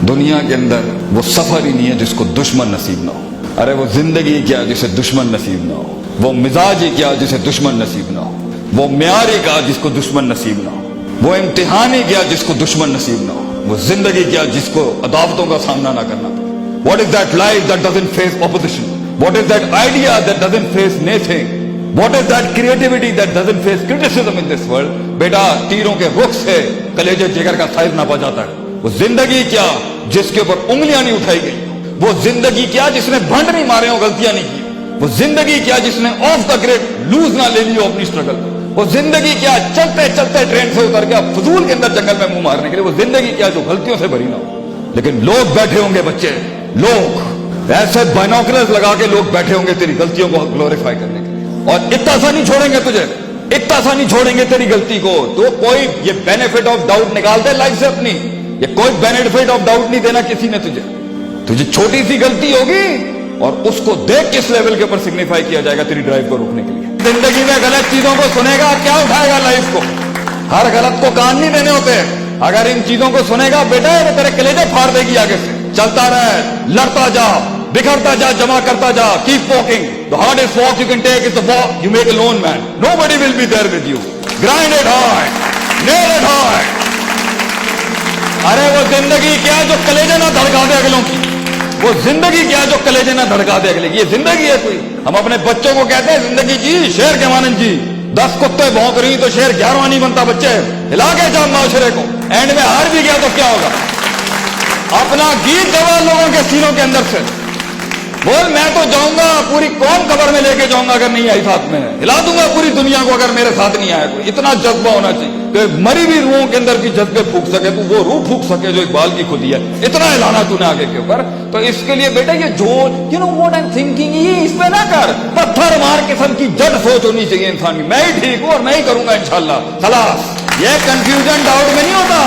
دنیا کے اندر وہ سفر ہی نہیں ہے جس کو دشمن نصیب نہ ہو. ارے وہ زندگی کیا جسے دشمن نصیب نہ ہو. وہ مزاج ہی کیا جسے دشمن نصیب نہ ہو. وہ معیار ہی کیا جس کو دشمن نصیب نہ ہو. وہ امتحان ہی کیا جس کو دشمن نصیب نہ ہو. وہ زندگی کیا جس کو عداوتوں کا سامنا نہ کرنا پڑے. What is that life that doesn't face opposition? What is that idea that doesn't face naysaying? What is that creativity that doesn't face criticism in this world? بیٹا تیروں کے رخ سے کلیجے جگر کا سائز ناپا جاتا ہے. وہ زندگی کیا جس کے اوپر انگلیاں نہیں اٹھائی گئی. وہ زندگی کیا جس نے بھنڈ نہیں مارے ہو, غلطیاں نہیں کی. وہ زندگی کیا جس نے آف دا گریڈ لوز نہ لے لی ہو اپنی اسٹرگل. وہ زندگی کیا چلتے چلتے ٹرین سے اتر گیا فضول کے اندر جنگل میں منہ مارنے کے لیے. وہ زندگی کیا جو غلطیوں سے بھری نہ ہو. لیکن لوگ بیٹھے ہوں گے, بچے لوگ ایسے بائنوکلرز لگا کے لوگ بیٹھے ہوں گے تیری غلطیوں کو گلوریفائی کرنے کے لیے, اور اتنا سا نہیں چھوڑیں گے تجھے, اتنا سا نہیں چھوڑیں گے تیری غلطی کو. تو کوئی یہ بینیفٹ آف ڈاؤٹ نکال دے لائف سے اپنی, یہ کوئی بینیفٹ آف ڈاؤٹ نہیں دینا کسی نے تجھے چھوٹی سی غلطی ہوگی اور اس کو دیکھ کس لیول کے اوپر سگنیفائی کیا جائے گا تیری ڈرائیو کو روکنے کے لیے. زندگی میں غلط چیزوں کو سنے گا, کیا اٹھائے گا لائف کو. ہر غلط کو کان نہیں دینے ہوتے. اگر ان چیزوں کو سنے گا بیٹا تو تیرے کلیجے پھاڑ دے گی آگے سے. چلتا رہے, لڑتا جا, بکھرتا جا, جمع کرتا جا. Keep walking. The hardest walk you can take is the walk you make alone, man. Nobody will be there with you. Grind it hard. Nail it hard. ارے وہ زندگی کیا جو کلیجے نہ دھڑکا دے اگلوں کی. وہ زندگی کیا جو کلیجے نہ دھڑکا دے اگلے کی. یہ زندگی ہے کوئی. ہم اپنے بچوں کو کہتے ہیں زندگی جی شیر کے مانند جی. 10 کتے بھونک رہی تو شیر 11واں نہیں بنتا. بچے ہلا کے جا معاشرے کو, اینڈ میں ہار بھی گیا تو کیا ہوگا. اپنا گیت گوا لوگوں کے سینوں کے اندر سے بول, میں تو جاؤں گا پوری قوم قبر میں لے کے جاؤں گا اگر نہیں آئی ساتھ میں. ہلا دوں گا پوری دنیا کو اگر میرے ساتھ نہیں آیا کوئی. اتنا جذبہ ہونا چاہیے کہ مری ہوئی روحوں کے اندر کی جذبے پھونک سکے تو وہ روح پھونک سکے جو اقبال کی خودی ہے. اتنا ہلانا تو نے آگے کے اوپر. تو اس کے لیے بیٹا یہ جوش, you know what I am thinking, یہ اس پہ نہ کر. پتھر مار قسم کی جڑ سوچ ہونی چاہیے انسان کی. میں ہی ٹھیک ہوں اور میں ہی کروں گا انشاءاللہ. خلاص. یہ کنفیوژن ڈاؤٹ میں نہیں ہوتا.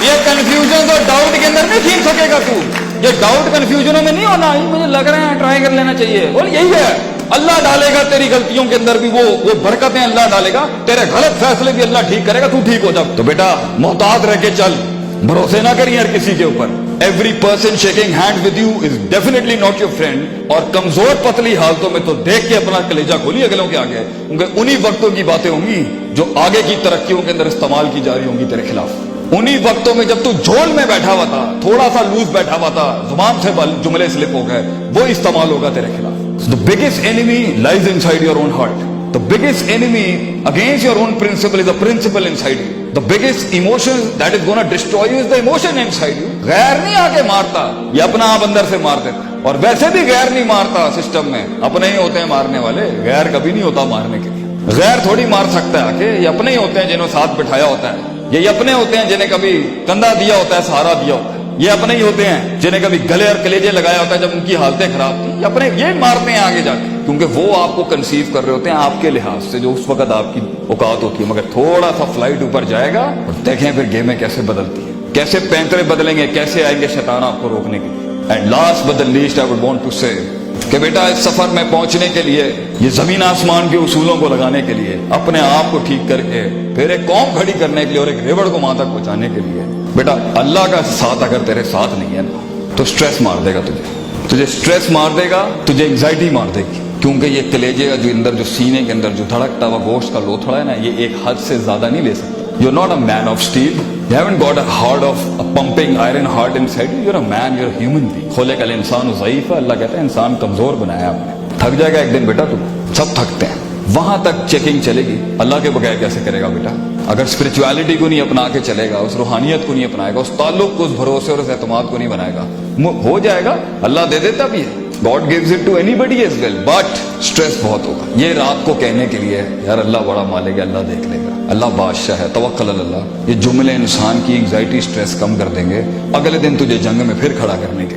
یہ کنفیوژن تو ڈاؤٹ کے اندر نہیں کھینچ سکے گا تو. یہ ڈاؤٹ کنفیوژنوں میں نہیں ہونا. مجھے لگ رہا ہے ٹرائی کر لینا چاہیے. بول یہی ہے. اللہ ڈالے گا تیری غلطیوں کے اندر بھی وہ برکتیں اللہ ڈالے گا. تیرے غلط فیصلے بھی اللہ ٹھیک کرے گا. تو ٹھیک ہو جا. تو بیٹا محتاط رہ کے چل, بھروسے نہ کری ہر کسی کے اوپر. Every person shaking hand with you is definitely not your friend. اور کمزور پتلی حالتوں میں تو دیکھ کے اپنا کلیجہ کھولی اگلوں کے آگے, کیونکہ انہی وقتوں کی باتیں ہوں گی جو آگے کی ترقیوں کے اندر استعمال کی جا رہی ہوں گی تیرے خلاف. انہی وقتوں میں جب تو جھول میں بیٹھا ہوا تھا, تھوڑا سا لوز بیٹھا ہوا تھا, زبان سے جملے سلپ ہو گئے, وہ استعمال ہوگا تیرے خلاف. The biggest enemy lies inside your own heart. The biggest enemy against your own principle is the principle inside you. The biggest emotion that is going to destroy you is the emotion inside you. غیر نہیں آ کے مارتا, یہ اپنا آپ اندر سے مار دیتا. اور ویسے بھی غیر نہیں مارتا سسٹم میں, اپنے ہی ہوتے ہیں مارنے والے. غیر کبھی نہیں ہوتا مارنے کے لیے. غیر تھوڑی مار سکتا ہے آ کے. یہ اپنے ہی ہوتے ہیں جنہوں ساتھ بٹھایا ہوتا ہے. یہ اپنے ہوتے ہیں جنہیں کبھی کندھا دیا ہوتا ہے, سہارا دیا ہوتا ہے. یہ اپنے ہی ہوتے ہیں جنہیں کبھی گلے اور کلیجے لگایا ہوتا ہے جب ان کی حالتیں خراب تھیں. یہ اپنے یہ مارتے ہیں آگے جا کے, کیونکہ وہ آپ کو کنسیو کر رہے ہوتے ہیں آپ کے لحاظ سے جو اس وقت آپ کی اوقات ہوتی ہے. مگر تھوڑا سا فلائٹ اوپر جائے گا اور دیکھیں پھر گیمیں کیسے بدلتی ہیں, کیسے پینترے بدلیں گے, کیسے آئیں گے شیطان آپ کو روکنے کے لیے. And last but the least I would want to say کہ بیٹا اس سفر میں پہنچنے کے لیے, یہ زمین آسمان کے اصولوں کو لگانے کے لیے, اپنے آپ کو ٹھیک کر کے پھر ایک قوم کھڑی کرنے کے لیے اور ایک ریوڑ کو وہاں تک پہنچانے کے لیے, بیٹا اللہ کا ساتھ اگر تیرے ساتھ نہیں ہے نا تو سٹریس مار دے گا تجھے سٹریس مار دے گا, تجھے انگزائٹی مار دے گی. کیونکہ یہ کلیجے کا جو اندر جو سینے کے اندر جو دھڑکتا ہوا گوشت کا لوتھڑا ہے نا, یہ ایک حد سے زیادہ نہیں لے سکتا. You're not a man of steel. You haven't got a heart of a pumping iron heart inside you. You're a man, you're a human being. خلق الانسان ضعیف ہے. اللہ کہتا ہے انسان کمزور بنایا آپ نے. تھک جائے گا ایک دن بیٹا, تم سب تھکتے ہیں. وہاں تک چیکنگ چلے گی. اللہ کے بغیر کیسے کرے گا بیٹا؟ اگر اسپرچویلٹی کو نہیں اپنا کے چلے گا, اس روحانیت کو نہیں اپنائے گا, اس تعلق کو, اس بھروسے اور اس اعتماد کو نہیں بنائے گا, ہو جائے گا. اللہ دے دیتا بھی ہے. God gives it to anybody as well, but stress بہت ہوگا. یہ رات کو کہنے کے لیے یار اللہ بڑا مالک ہے, اللہ دیکھ لے گا, اللہ بادشاہ ہے, توکل علی اللہ, یہ جملے انسان کی انگزائٹی سٹریس کم کر دیں گے. اگلے دن تجھے جنگ میں پھر کھڑا کرنے کے